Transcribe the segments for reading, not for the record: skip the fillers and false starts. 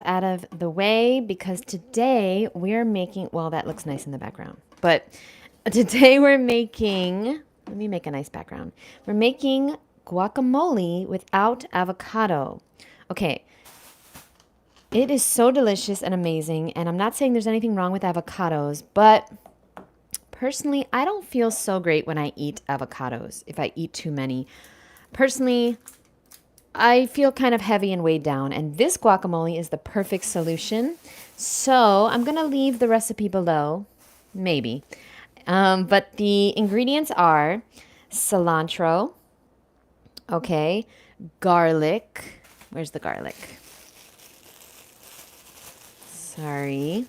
out of the way because today we're making, well, that looks nice in the background, but today we're making, let me make a nice background. We're making guacamole without avocado. Okay. It is so delicious and amazing, and I'm not saying there's anything wrong with avocados, but personally, I don't feel so great when I eat avocados, if I eat too many. Personally, I feel kind of heavy and weighed down, and this guacamole is the perfect solution. So I'm going to leave the recipe below, maybe. But the ingredients are cilantro, okay, garlic. Where's the garlic? Sorry.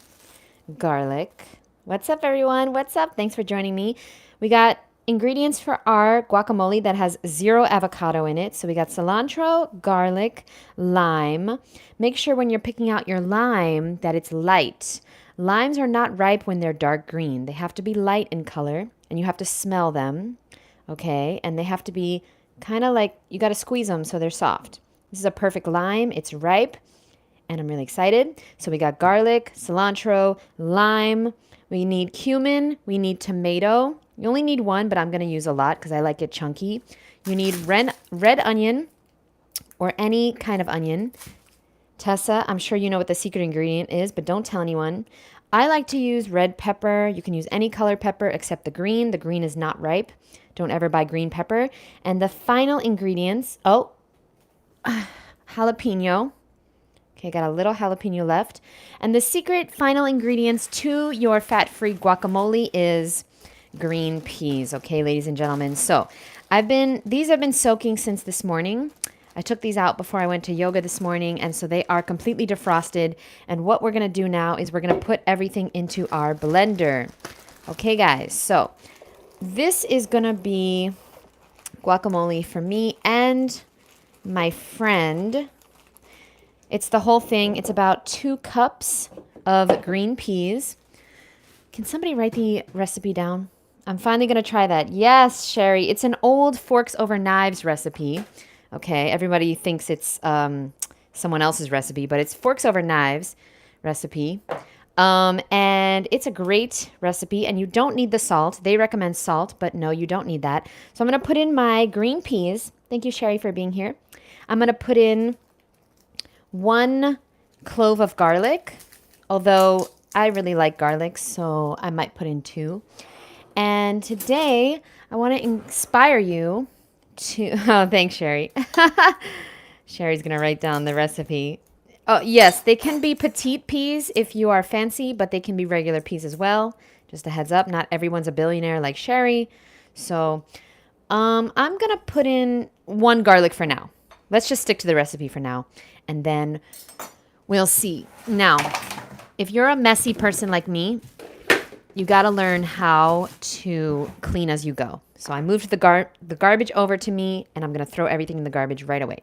Garlic. What's up, everyone? What's up? Thanks for joining me. We got ingredients for our guacamole that has 0 avocado in it. So we got cilantro, garlic, lime. Make sure when you're picking out your lime that it's light. Limes are not ripe when they're dark green. They have to be light in color, and you have to smell them, okay? And they have to be kind of like, you got to squeeze them so they're soft. This is a perfect lime. It's ripe. And I'm really excited. So we got garlic, cilantro, lime. We need cumin. We need tomato. You only need 1, but I'm going to use a lot because I like it chunky. You need red onion or any kind of onion. Tessa, I'm sure you know what the secret ingredient is, but don't tell anyone. I like to use red pepper. You can use any color pepper except the green. The green is not ripe. Don't ever buy green pepper. And the final ingredients, jalapeno. Okay, got a little jalapeno left. And the secret final ingredients to your fat-free guacamole is green peas. Okay, ladies and gentlemen. So these have been soaking since this morning. I took these out before I went to yoga this morning, and so they are completely defrosted. And what we're going to do now is we're going to put everything into our blender. Okay, guys. So this is going to be guacamole for me and my friend. It's the whole thing. It's about 2 cups of green peas. Can somebody write the recipe down? I'm finally going to try that. Yes, Sherry. It's an old forks over knives recipe. Okay, everybody thinks it's someone else's recipe, but it's forks over knives recipe. And it's a great recipe, and you don't need the salt. They recommend salt, but no, you don't need that. So I'm going to put in my green peas. Thank you, Sherry, for being here. I'm going to put in 1 clove of garlic, although I really like garlic, so I might put in 2. And today, I want to inspire you to... Oh, thanks, Sherry. Sherry's going to write down the recipe. Oh, yes, they can be petite peas if you are fancy, but they can be regular peas as well. Just a heads up, not everyone's a billionaire like Sherry. So I'm going to put in 1 garlic for now. Let's just stick to the recipe for now, and then we'll see. Now, if you're a messy person like me, you got to learn how to clean as you go. So I moved the garbage over to me, and I'm going to throw everything in the garbage right away.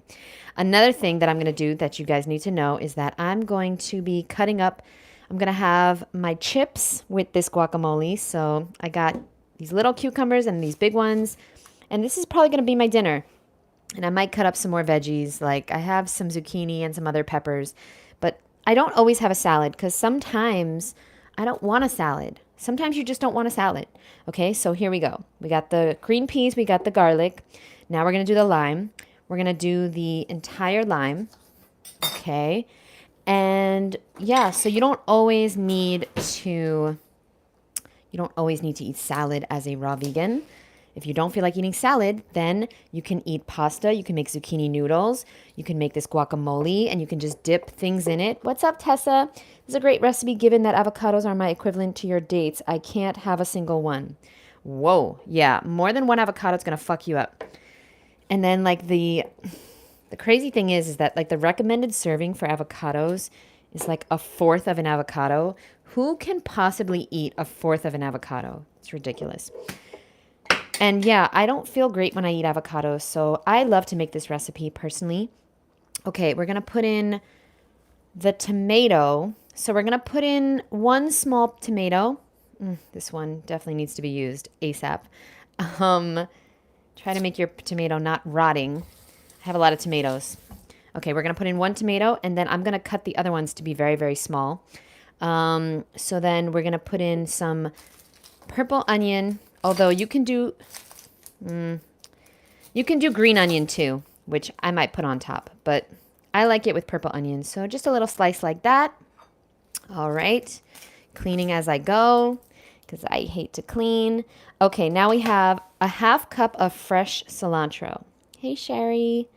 Another thing that I'm going to do that you guys need to know is that I'm going to be cutting up. I'm going to have my chips with this guacamole. So I got these little cucumbers and these big ones, and this is probably going to be my dinner. And I might cut up some more veggies. Like I have some zucchini and some other peppers. But I don't always have a salad because sometimes I don't want a salad. Sometimes you just don't want a salad. Okay, so here we go. We got the green peas. We got the garlic. Now we're going to do the lime. We're going to do the entire lime. Okay. And yeah, so you don't always need to eat salad as a raw vegan. If you don't feel like eating salad, then you can eat pasta. You can make zucchini noodles. You can make this guacamole, and you can just dip things in it. What's up, Tessa? This is a great recipe given that avocados are my equivalent to your dates. I can't have a single one. Whoa. Yeah, more than 1 avocado is going to fuck you up. And then like the crazy thing is that like the recommended serving for avocados is like 1/4 of an avocado. Who can possibly eat 1/4 of an avocado? It's ridiculous. And yeah, I don't feel great when I eat avocados, so I love to make this recipe personally. Okay, we're going to put in the tomato. So we're going to put in 1 small tomato. This one definitely needs to be used ASAP. Try to make your tomato not rotting. I have a lot of tomatoes. Okay, we're going to put in 1 tomato, and then I'm going to cut the other ones to be very, very small. So then we're going to put in some purple onion, although you can do green onion too, which I might put on top, but I like it with purple onion. So just a little slice like that. All right, cleaning as I go because I hate to clean. Okay, now we have a half cup of fresh cilantro. Hey, Sherry.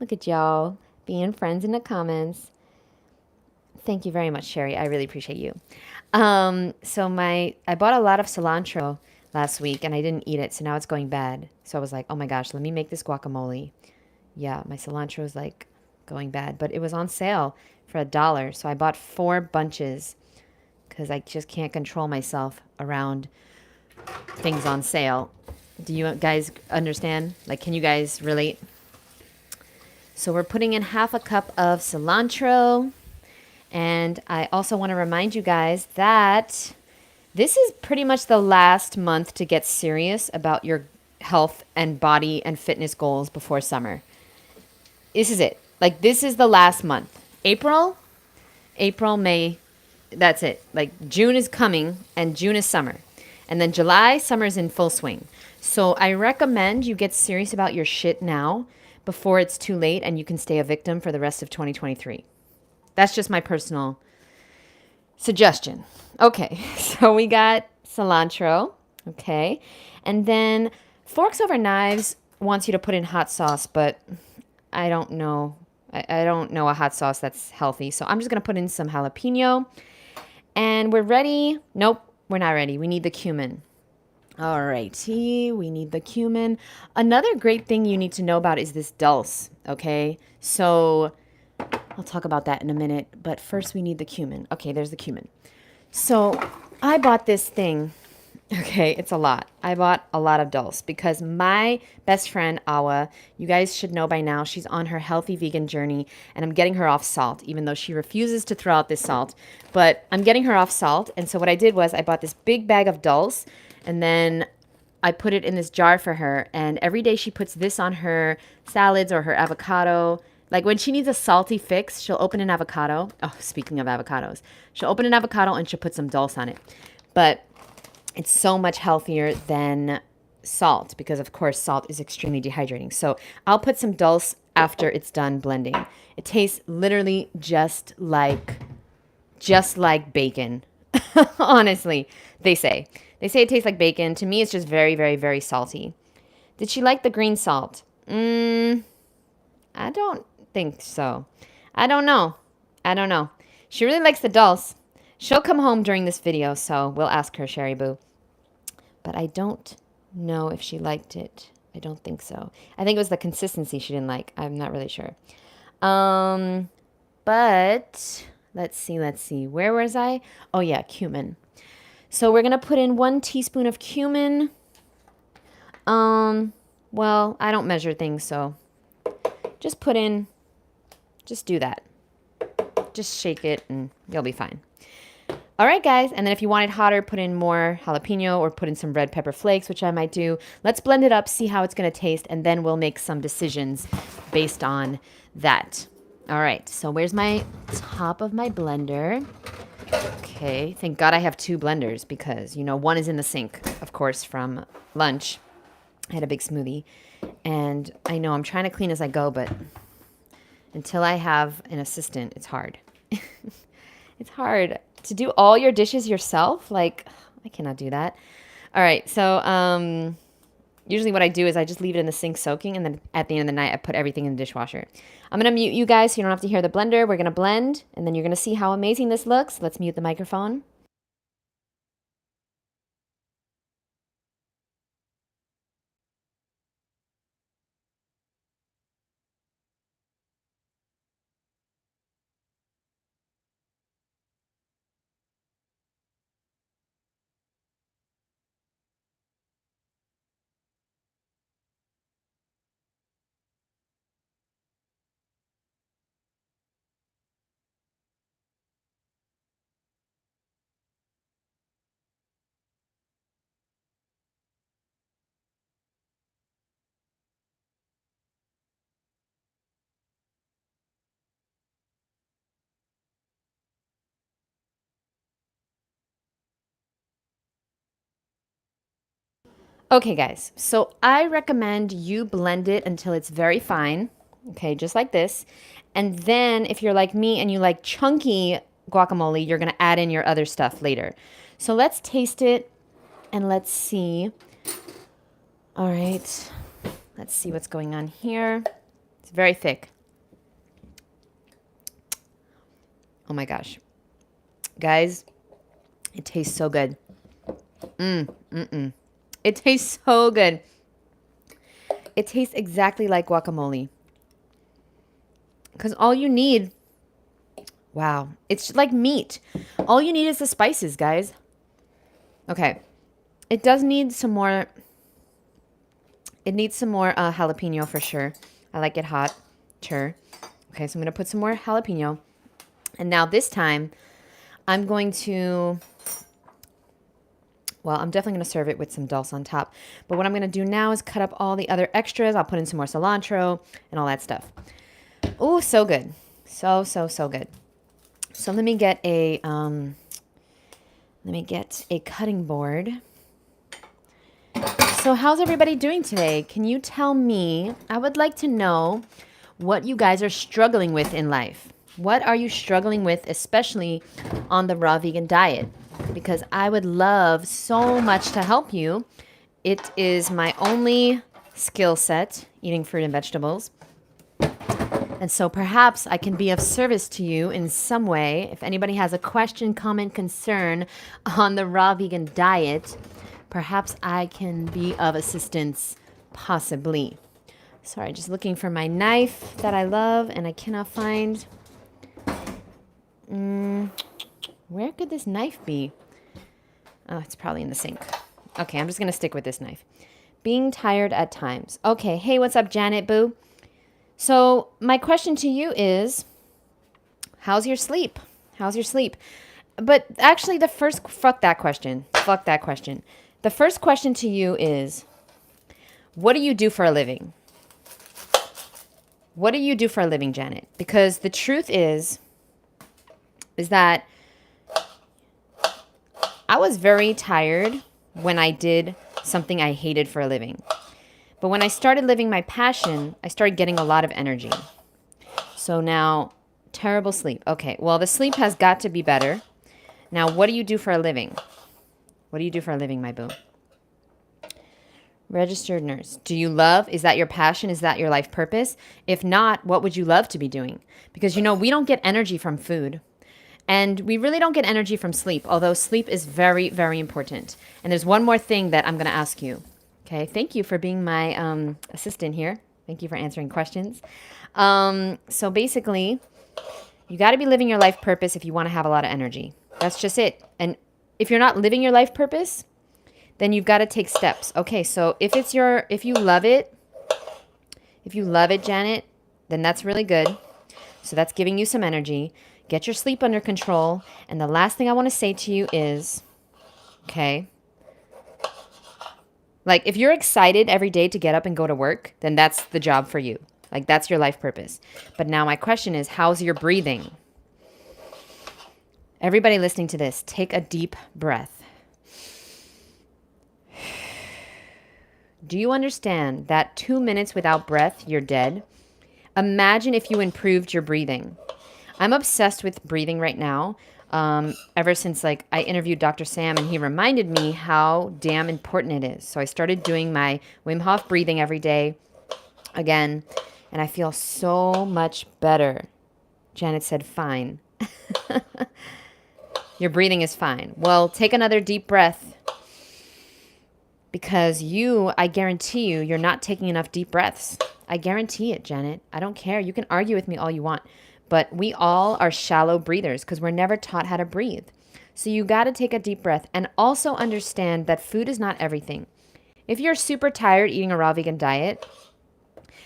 Look at y'all being friends in the comments. Thank you very much, Sherry. I really appreciate you. I bought a lot of cilantro last week and I didn't eat it, so now it's going bad. So I was like, oh my gosh, let me make this guacamole. Yeah, my cilantro is like going bad, but it was on sale for $1. So I bought 4 bunches because I just can't control myself around things on sale. Do you guys understand? Like, can you guys relate? So we're putting in half a cup of cilantro. And I also want to remind you guys that this is pretty much the last month to get serious about your health and body and fitness goals before summer. This is it. Like, this is the last month. April, May, that's it. Like, June is coming and June is summer. And then July, summer's in full swing. So I recommend you get serious about your shit now before it's too late and you can stay a victim for the rest of 2023. That's just my personal suggestion. Okay, so we got cilantro. Okay, and then Forks Over Knives wants you to put in hot sauce, but I don't know. I don't know a hot sauce that's healthy. So I'm just going to put in some jalapeno. And we're ready. Nope, we're not ready. We need the cumin. All righty, we need the cumin. Another great thing you need to know about is this dulse, okay? So I'll talk about that in a minute, but first we need the cumin. Okay, there's the cumin. So I bought this thing. Okay, it's a lot. I bought a lot of dulse because my best friend, Awa, you guys should know by now, she's on her healthy vegan journey and I'm getting her off salt, even though she refuses to throw out this salt. But I'm getting her off salt. And so what I did was I bought this big bag of dulse and then I put it in this jar for her. And every day she puts this on her salads or her avocado. Like when she needs a salty fix, she'll open an avocado. Oh, speaking of avocados, she'll open an avocado and she'll put some dulse on it. But it's so much healthier than salt because, of course, salt is extremely dehydrating. So I'll put some dulse after it's done blending. It tastes literally just like bacon. Honestly, they say. They say it tastes like bacon. To me, it's just very, very, very salty. Did she like the green salt? I don't think so. I don't know. I don't know. She really likes the dulse. She'll come home during this video, so we'll ask her, Sherry Boo. But I don't know if she liked it. I don't think so. I think it was the consistency she didn't like. I'm not really sure. But let's see. Where was I? Oh, yeah, cumin. So we're going to put in 1 teaspoon of cumin. Well, I don't measure things, so just do that. Just shake it and you'll be fine. All right, guys. And then if you want it hotter, put in more jalapeno or put in some red pepper flakes, which I might do. Let's blend it up, see how it's going to taste, and then we'll make some decisions based on that. All right. So where's my top of my blender? Okay. Thank God I have 2 blenders because, one is in the sink, of course, from lunch. I had a big smoothie. And I know I'm trying to clean as I go, but until I have an assistant, it's hard. It's hard to do all your dishes yourself. Like, I cannot do that. All right. So, usually what I do is I just leave it in the sink soaking. And then at the end of the night, I put everything in the dishwasher. I'm going to mute you guys so you don't have to hear the blender. We're going to blend and then you're going to see how amazing this looks. Let's mute the microphone. Okay, guys. So I recommend you blend it until it's very fine. Okay, just like this. And then if you're like me and you like chunky guacamole, you're going to add in your other stuff later. So let's taste it and let's see. All right. Let's see what's going on here. It's very thick. Oh my gosh. Guys, it tastes so good. It tastes so good. It tastes exactly like guacamole. Because all you need, wow, it's like meat. All you need is the spices, guys. Okay. It does need some more, it needs some more jalapeno for sure. I like it hot. Sure. Okay, so I'm going to put some more jalapeno. And now this time, I'm going to, well, I'm definitely going to serve it with some dulse on top. But what I'm going to do now is cut up all the other extras. I'll put in some more cilantro and all that stuff. Oh, so good. So good. So let me get a cutting board. So how's everybody doing today? Can you tell me? I would like to know what you guys are struggling with in life. What are you struggling with, especially on the raw vegan diet? Because I would love so much to help you. It is my only skill set, eating fruit and vegetables. And so perhaps I can be of service to you in some way. If anybody has a question, comment, concern on the raw vegan diet, perhaps I can be of assistance, possibly. Sorry, just looking for my knife that I love and I cannot find. Where could this knife be? Oh, it's probably in the sink. Okay, I'm just going to stick with this knife. Being tired at times. Okay, hey, what's up, Janet Boo? So my question to you is, how's your sleep? How's your sleep? But actually fuck that question. Fuck that question. The first question to you is, what do you do for a living? What do you do for a living, Janet? Because the truth is that I was very tired when I did something I hated for a living. But when I started living my passion, I started getting a lot of energy. So now, terrible sleep. Okay, well, the sleep has got to be better. Now, what do you do for a living? What do you do for a living, my boo? Registered nurse. Do you love? Is that your passion? Is that your life purpose? If not, what would you love to be doing? Because, we don't get energy from food. And we really don't get energy from sleep, although sleep is very, very important. And there's one more thing that I'm going to ask you. Okay, thank you for being my assistant here. Thank you for answering questions. So basically, you got to be living your life purpose if you want to have a lot of energy. That's just it. And if you're not living your life purpose, then you've got to take steps. Okay, so if you love it, Janet, then that's really good. So that's giving you some energy. Get your sleep under control. And the last thing I want to say to you is, okay, like if you're excited every day to get up and go to work, then that's the job for you. Like that's your life purpose. But now my question is, how's your breathing? Everybody listening to this, take a deep breath. Do you understand that 2 minutes without breath, you're dead? Imagine if you improved your breathing. I'm obsessed with breathing right now. Ever since I interviewed Dr. Sam and he reminded me how damn important it is. So I started doing my Wim Hof breathing every day again, and I feel so much better. Janet said, fine. Your breathing is fine. Well, take another deep breath because I guarantee you're not taking enough deep breaths. I guarantee it, Janet. I don't care. You can argue with me all you want. But we all are shallow breathers because we're never taught how to breathe. So you got to take a deep breath and also understand that food is not everything. If you're super tired eating a raw vegan diet,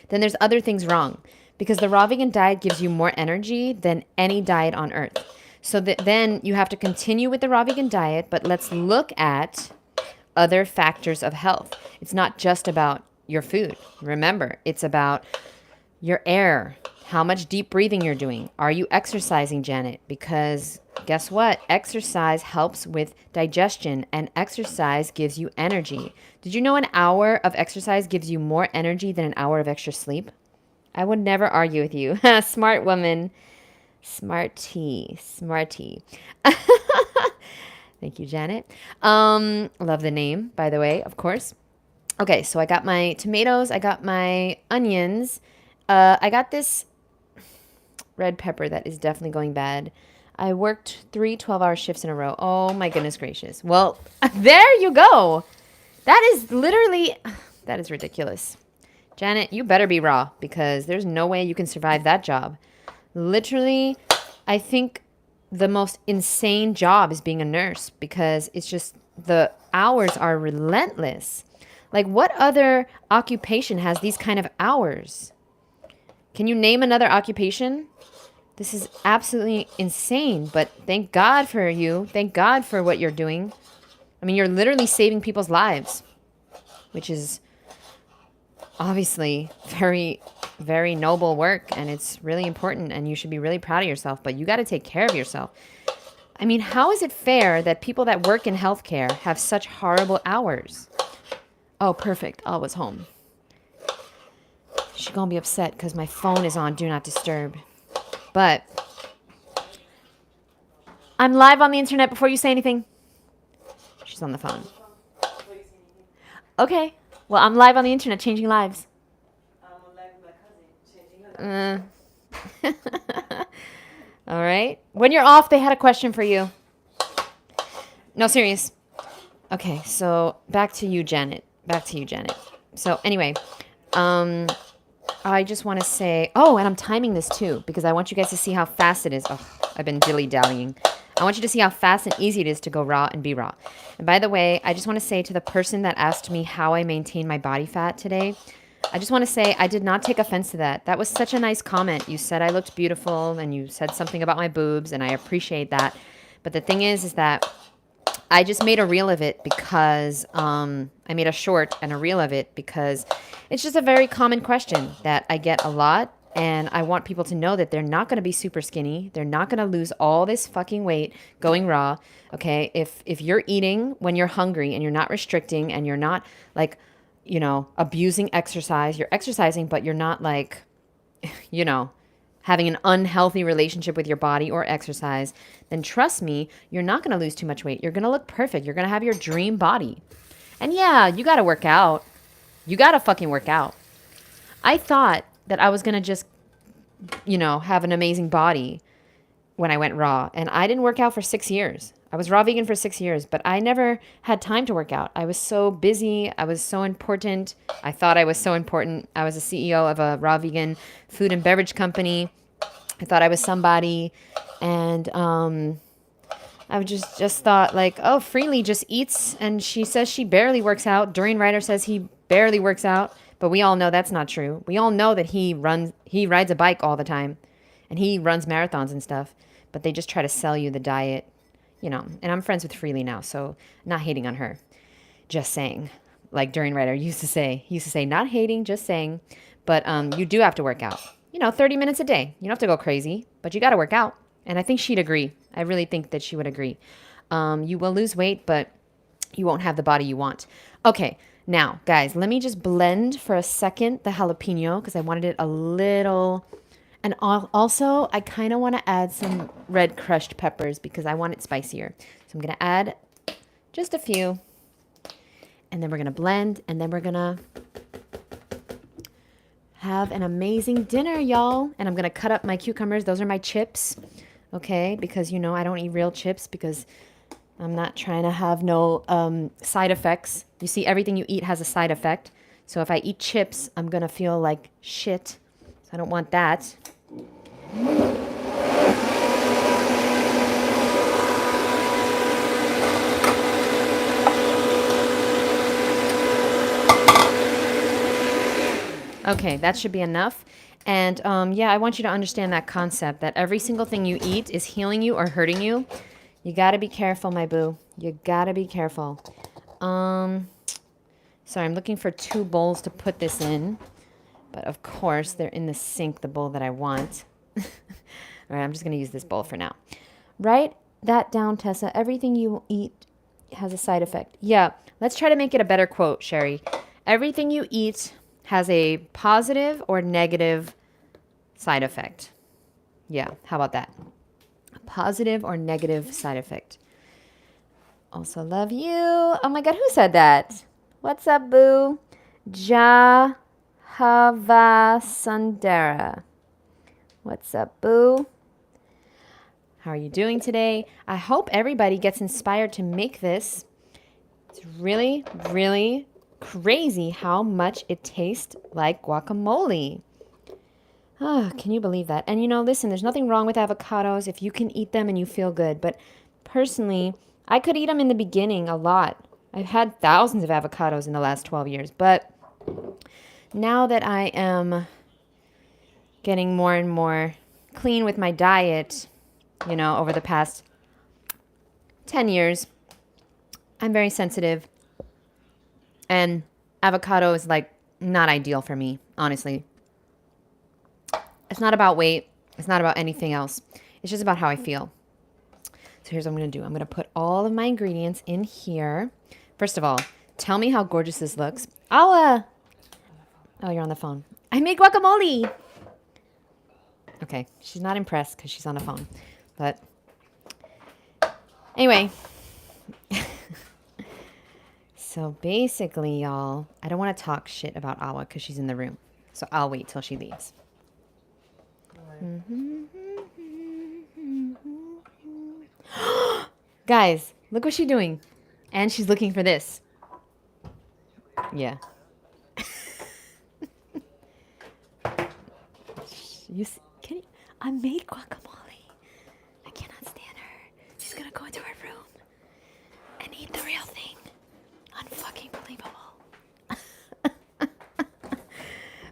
then there's other things wrong because the raw vegan diet gives you more energy than any diet on earth. So then you have to continue with the raw vegan diet, but let's look at other factors of health. It's not just about your food. Remember, it's about your air, how much deep breathing you're doing. Are you exercising, Janet? Because guess what? Exercise helps with digestion, and exercise gives you energy. Did you know an hour of exercise gives you more energy than an hour of extra sleep? I would never argue with you. Smart woman. Smarty. Thank you, Janet. Love the name, by the way, of course. Okay, so I got my tomatoes. I got my onions. I got this red pepper that is definitely going bad. I worked 3 12-hour shifts in a row. Oh my goodness gracious. Well, there you go. That is literally, that is ridiculous. Janet, you better be raw because there's no way you can survive that job. Literally, I think the most insane job is being a nurse because it's just the hours are relentless. Like, what other occupation has these kind of hours? Can you name another occupation? This is absolutely insane, but thank God for you. Thank God for what you're doing. I mean, you're literally saving people's lives, which is obviously very, very noble work, and it's really important, and you should be really proud of yourself, but you got to take care of yourself. I mean, how is it fair that people that work in healthcare have such horrible hours? Oh, perfect. I was home. She's going to be upset because my phone is on Do Not Disturb. But I'm live on the internet before you say anything. She's on the phone. Okay. Well, I'm live on the internet changing lives. All right. When you're off, they had a question for you. No, serious. Okay, so back to you, Janet. So anyway, I just want to say, oh, and I'm timing this too, because I want you guys to see how fast it is. Oh, I've been dilly-dallying. I want you to see how fast and easy it is to go raw and be raw. And by the way, I just want to say to the person that asked me how I maintain my body fat today, I just want to say I did not take offense to that. That was such a nice comment. You said I looked beautiful, and you said something about my boobs, and I appreciate that. But the thing is that I just made a reel of it because I made a short and a reel of it because it's just a very common question that I get a lot. And I want people to know that they're not going to be super skinny. They're not going to lose all this fucking weight going raw. Okay. If you're eating when you're hungry and you're not restricting and you're not like, abusing exercise, you're exercising, but you're not like, having an unhealthy relationship with your body or exercise, then trust me, you're not going to lose too much weight. You're going to look perfect. You're going to have your dream body. And yeah, you got to work out. You got to fucking work out. I thought that I was going to just, have an amazing body when I went raw. And I didn't work out for 6 years. I was raw vegan for 6 years, but I never had time to work out. I was so busy. I was so important. I thought I was so important. I was a CEO of a raw vegan food and beverage company. I thought I was somebody. And I just thought like, oh, Freely just eats. And she says she barely works out. Dorian Ryder says he barely works out. But we all know that's not true. We all know that he rides a bike all the time. And he runs marathons and stuff. But they just try to sell you the diet. And I'm friends with Freely now, so not hating on her. Just saying. Like Dorian Ryder used to say. He used to say, not hating, just saying. But you do have to work out. 30 minutes a day. You don't have to go crazy, but you got to work out. And I think she'd agree. I really think that she would agree. You will lose weight, but you won't have the body you want. Okay, now, guys, let me just blend for a second the jalapeno because I wanted it a little... And also, I kind of want to add some red crushed peppers because I want it spicier. So I'm going to add just a few. And then we're going to blend. And then we're going to have an amazing dinner, y'all. And I'm going to cut up my cucumbers. Those are my chips. Okay? Because, I don't eat real chips because I'm not trying to have no side effects. You see, everything you eat has a side effect. So if I eat chips, I'm going to feel like shit. I don't want that. Okay, that should be enough. And I want you to understand that concept that every single thing you eat is healing you or hurting you. You got to be careful, my boo. You got to be careful. Sorry, I'm looking for 2 bowls to put this in. But of course, they're in the sink, the bowl that I want. All right, I'm just going to use this bowl for now. Write that down, Tessa. Everything you eat has a side effect. Yeah, let's try to make it a better quote, Sherry. Everything you eat has a positive or negative side effect. Yeah, how about that? A positive or negative side effect. Also love you. Oh my God, who said that? What's up, boo? Jahavasundara. What's up, boo? How are you doing today? I hope everybody gets inspired to make this. It's really, really crazy how much it tastes like guacamole. Oh, can you believe that? And listen, there's nothing wrong with avocados if you can eat them and you feel good. But personally, I could eat them in the beginning a lot. I've had thousands of avocados in the last 12 years. But now that I am getting more and more clean with my diet, over the past 10 years, I'm very sensitive. And avocado is not ideal for me, honestly. It's not about weight. It's not about anything else. It's just about how I feel. So here's what I'm going to do. I'm going to put all of my ingredients in here. First of all, tell me how gorgeous this looks. Oh, you're on the phone. I made guacamole. Okay, she's not impressed because she's on the phone. But anyway. So basically, y'all, I don't want to talk shit about Awa because she's in the room. So I'll wait till she leaves. Guys, look what she's doing. And she's looking for this. Yeah. I made guacamole. I cannot stand her. She's going to go into her room and eat the real thing. Unfucking believable.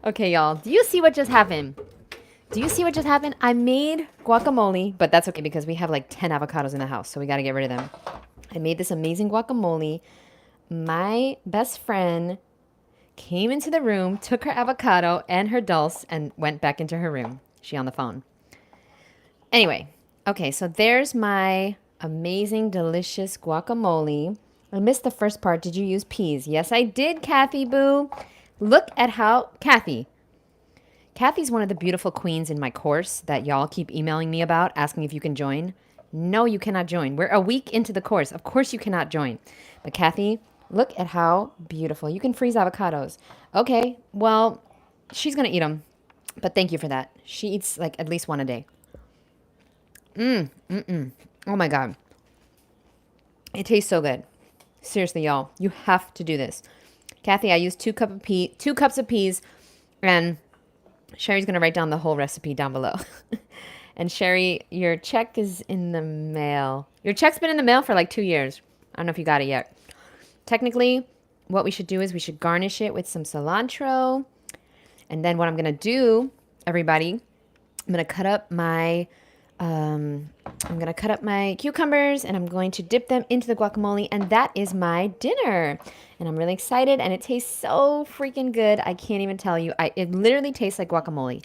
Okay, y'all. Do you see what just happened? I made guacamole, but that's okay because we have 10 avocados in the house, so we got to get rid of them. I made this amazing guacamole. My best friend came into the room, took her avocado and her dulce, and went back into her room. She on the phone. Anyway, okay, so there's my amazing, delicious guacamole. I missed the first part. Did you use peas? Yes, I did, Kathy Boo. Look at how... Kathy's one of the beautiful queens in my course that y'all keep emailing me about, asking if you can join. No, you cannot join. We're a week into the course. Of course you cannot join. But Kathy, look at how beautiful. You can freeze avocados. Okay, well, she's going to eat them. But thank you for that. She eats at least one a day. Oh my God. It tastes so good. Seriously, y'all, you have to do this. Kathy, I used 2 cups of peas, and Sherry's going to write down the whole recipe down below. And Sherry, your check is in the mail. Your check's been in the mail for 2 years. I don't know if you got it yet. Technically, what we should do is we should garnish it with some cilantro. And then what I'm going to do, everybody, I'm going to cut up my cucumbers and I'm going to dip them into the guacamole, and that is my dinner. And I'm really excited, and it tastes so freaking good. I can't even tell you. It literally tastes like guacamole.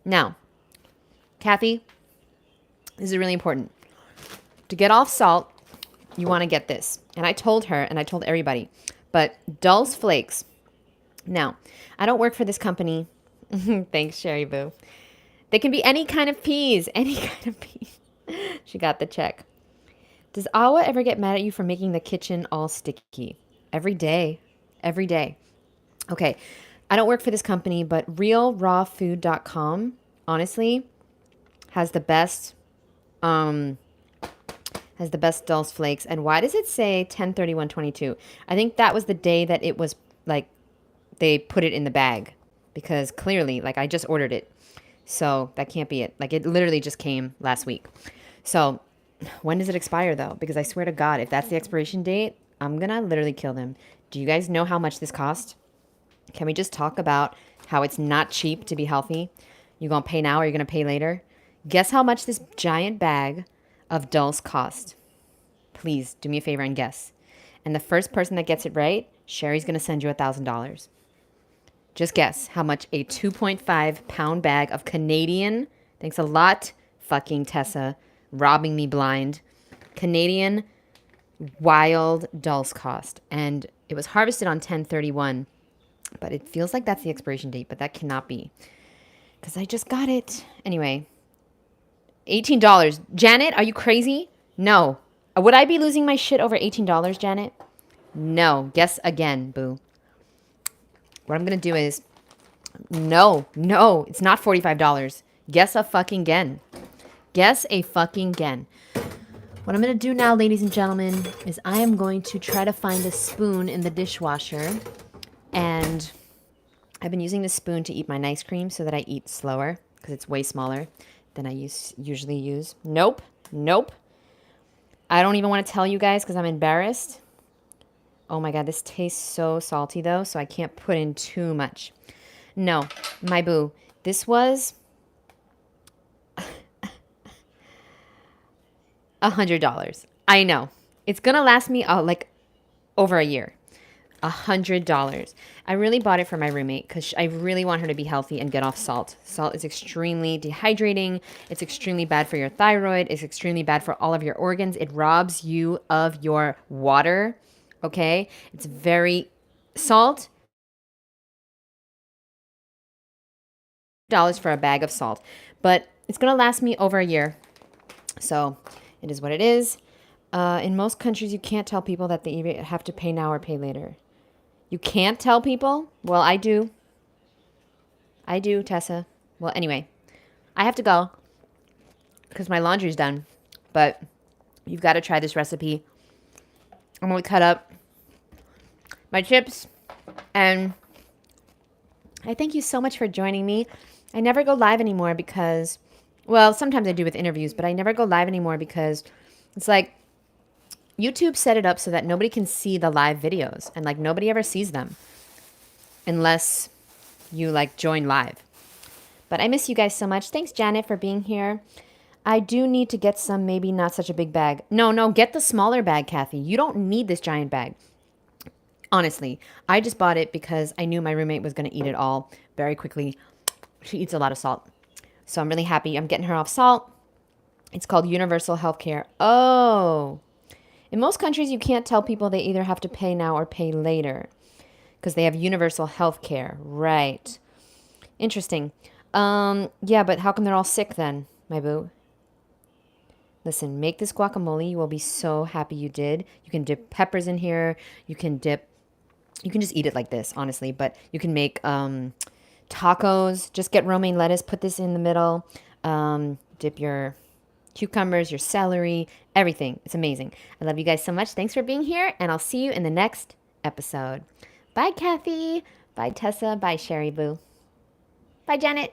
Now, Kathy, this is really important. To get off salt, you want to get this. And I told her, and I told everybody, but Dulce Flakes. Now, I don't work for this company. Thanks, Sherry Boo. They can be any kind of peas. Any kind of peas. She got the check. Does Awa ever get mad at you for making the kitchen all sticky? Every day. Every day. Okay. I don't work for this company, but realrawfood.com, honestly, has the best Dulce Flakes. And why does it say 10/31/22? I think that was the day that it was they put it in the bag, because clearly I just ordered it. So that can't be it. It literally just came last week. So when does it expire though? Because I swear to God, if that's the expiration date, I'm going to literally kill them. Do you guys know how much this cost? Can we just talk about how it's not cheap to be healthy? You going to pay now or you're going to pay later? Guess how much this giant bag of Dulce cost? Please do me a favor and guess. And the first person that gets it right, Sherry's going to send you $1,000. Just guess how much a 2.5-pound bag of Canadian, thanks a lot, fucking Tessa, robbing me blind, Canadian wild dulse cost. And it was harvested on 10/31, but it feels like that's the expiration date, but that cannot be because I just got it. Anyway, $18. Janet, are you crazy? No. Would I be losing my shit over $18, Janet? No. Guess again, boo. What I'm going to do is, no, it's not $45. Guess a fucking again. Guess a fucking again. What I'm going to do now, ladies and gentlemen, is I am going to try to find a spoon in the dishwasher. And I've been using this spoon to eat my ice cream so that I eat slower because it's way smaller than I usually use. Nope. I don't even want to tell you guys because I'm embarrassed. Oh my God, this tastes so salty though, so I can't put in too much. No, my boo, this was $100. I know. It's going to last me like over a year. $100. I really bought it for my roommate because I really want her to be healthy and get off salt. Salt is extremely dehydrating. It's extremely bad for your thyroid. It's extremely bad for all of your organs. It robs you of your water. Okay? It's very salt. $1 for a bag of salt. But it's going to last me over a year. So it is what it is. In most countries, you can't tell people that they either have to pay now or pay later. You can't tell people? Well, I do. I do, Tessa. Well, anyway, I have to go because my laundry's done. But you've got to try this recipe. I'm going to cut up my chips. And I thank you so much for joining me. I never go live anymore because, well, sometimes I do with interviews, but I never go live anymore because it's like, YouTube set it up so that nobody can see the live videos and like nobody ever sees them unless you like join live. But I miss you guys so much. Thanks, Janet, for being here. I do need to get some maybe not such a big bag. No, get the smaller bag, Kathy. You don't need this giant bag. Honestly, I just bought it because I knew my roommate was going to eat it all very quickly. She eats a lot of salt. So I'm really happy. I'm getting her off salt. It's called universal healthcare. Oh, in most countries, you can't tell people they either have to pay now or pay later because they have universal health care. Right. Interesting. Yeah, but how come they're all sick then, my boo? Listen, make this guacamole. You will be so happy you did. You can dip peppers in here. You can just eat it like this, honestly. But you can make tacos. Just get romaine lettuce. Put this in the middle. Dip your cucumbers, your celery, everything. It's amazing. I love you guys so much. Thanks for being here, and I'll see you in the next episode. Bye, Kathy. Bye, Tessa. Bye, Sherry Boo. Bye, Janet.